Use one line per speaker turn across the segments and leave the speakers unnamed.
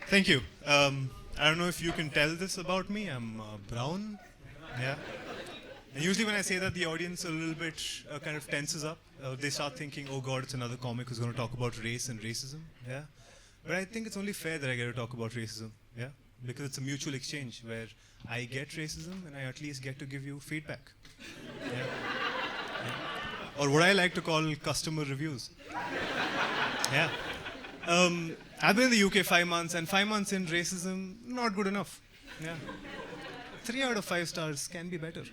Thank you. I don't know if you can tell this about me. I'm brown. Yeah. And usually when I say that, the audience a little bit kind of tenses up. They start thinking, oh God, it's another comic who's going to talk about race and racism. Yeah. But I think it's only fair that I get to talk about racism. Yeah. Because it's a mutual exchange where I get racism and I at least get to give you feedback. Yeah. Yeah. Or what I like to call customer reviews. Yeah. I've been in the UK 5 months, and 5 months in racism, not good enough. Yeah. 3 out of 5 stars can be better.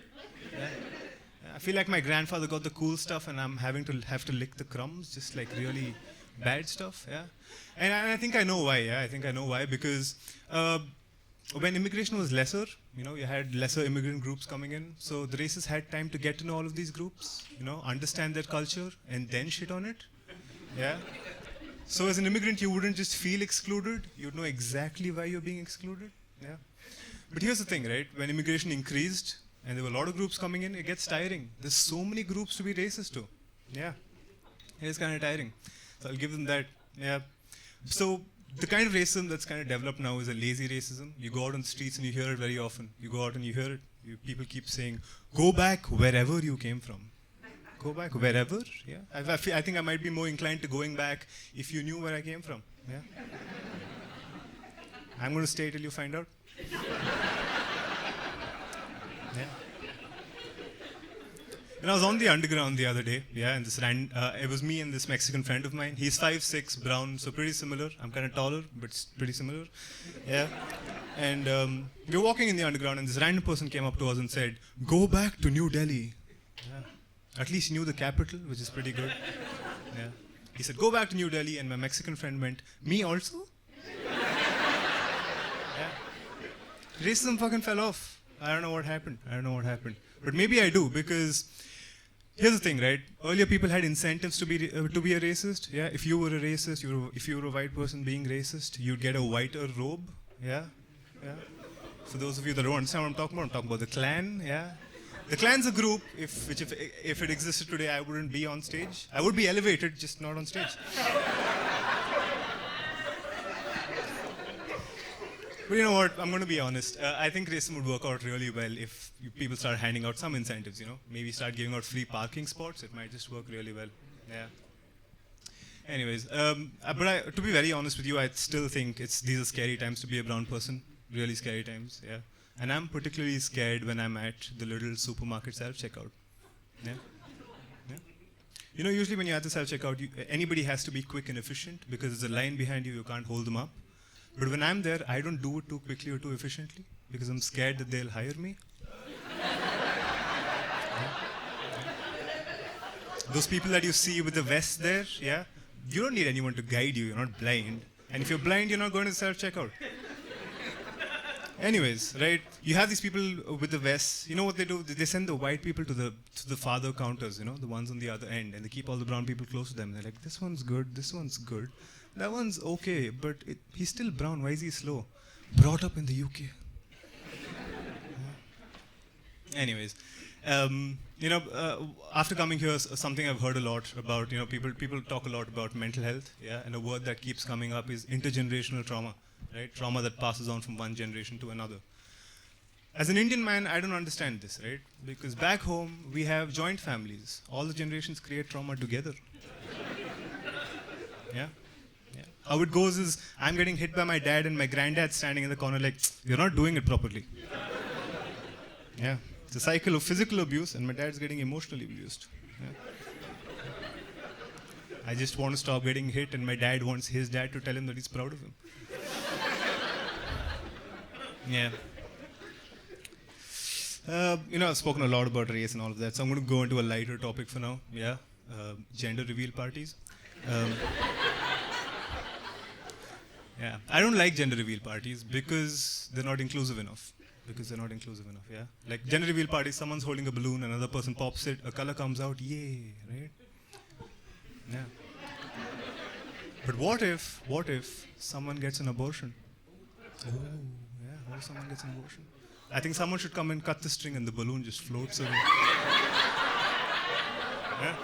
Yeah. I feel like my grandfather got the cool stuff, and I'm have to lick the crumbs, just like really bad stuff. Yeah. And I think I know why. Yeah. I think I know why because when immigration was lesser, you had lesser immigrant groups coming in, so the racists had time to get to know all of these groups, understand their culture, and then shit on it. Yeah. So as an immigrant, you wouldn't just feel excluded. You'd know exactly why you're being excluded. Yeah. But here's the thing, right? When immigration increased and there were a lot of groups coming in, it gets tiring. There's so many groups to be racist to. Yeah. It is kind of tiring. So I'll give them that. Yeah. So the kind of racism that's kind of developed now is a lazy racism. You go out on the streets and you hear it very often. You go out and you hear it. People keep saying, go back wherever you came from. Go back wherever, yeah. I think I might be more inclined to going back if you knew where I came from, yeah. I'm going to stay till you find out. Yeah. And I was on the underground the other day, yeah, and it was me and this Mexican friend of mine. He's 5'6", brown, so pretty similar. I'm kind of taller, but pretty similar, yeah. And we were walking in the underground, and this random person came up to us and said, "Go back to New Delhi." Yeah. At least he knew the capital, which is pretty good. Yeah. He said, go back to New Delhi, and my Mexican friend went, me also? Yeah. Racism fucking fell off. I don't know what happened. But maybe I do, because here's the thing, right? Earlier people had incentives to be a racist. Yeah. If you were a racist, if you were a white person being racist, you'd get a whiter robe. Yeah. Yeah. For those of you that don't understand what I'm talking about the Klan. Yeah. The Klan's a group, if it existed today, I wouldn't be on stage. I would be elevated, just not on stage. But you know what, I'm going to be honest. I think racism would work out really well if people start handing out some incentives, Maybe start giving out free parking spots. It might just work really well. Yeah. Anyways, but to be very honest with you, I still think these are scary times to be a brown person. Really scary times, yeah. And I'm particularly scared when I'm at the little supermarket self-checkout. Yeah? Yeah? Usually when you're at the self-checkout, anybody has to be quick and efficient because there's a line behind you can't hold them up. But when I'm there, I don't do it too quickly or too efficiently because I'm scared that they'll hire me. Yeah? Those people that you see with the vest there, yeah? You don't need anyone to guide you, you're not blind. And if you're blind, you're not going to the self-checkout. Anyways, right, you have these people with the vests. You know what they do? They send the white people to the farther counters, the ones on the other end, and they keep all the brown people close to them. They're like, this one's good, that one's okay, but he's still brown, why is he slow? Brought up in the UK. Yeah. Anyways, after coming here, something I've heard a lot about, people talk a lot about mental health, yeah, and a word that keeps coming up is intergenerational trauma. Right? Trauma that passes on from one generation to another. As an Indian man, I don't understand this, right? Because back home, we have joint families. All the generations create trauma together. Yeah? Yeah. How it goes is, I'm getting hit by my dad and my granddad standing in the corner like, you're not doing it properly. Yeah. It's a cycle of physical abuse and my dad's getting emotionally abused. Yeah. I just want to stop getting hit and my dad wants his dad to tell him that he's proud of him. Yeah. I've spoken a lot about race and all of that, so I'm going to go into a lighter topic for now. Yeah. Gender reveal parties. Yeah. I don't like gender reveal parties because they're not inclusive enough. Yeah. Like gender reveal parties, someone's holding a balloon, another person pops it, a color comes out, yay, right? Yeah. But what if someone gets an abortion? Oh. What if someone gets an abortion? I think someone should come and cut the string and the balloon just floats away. Yeah?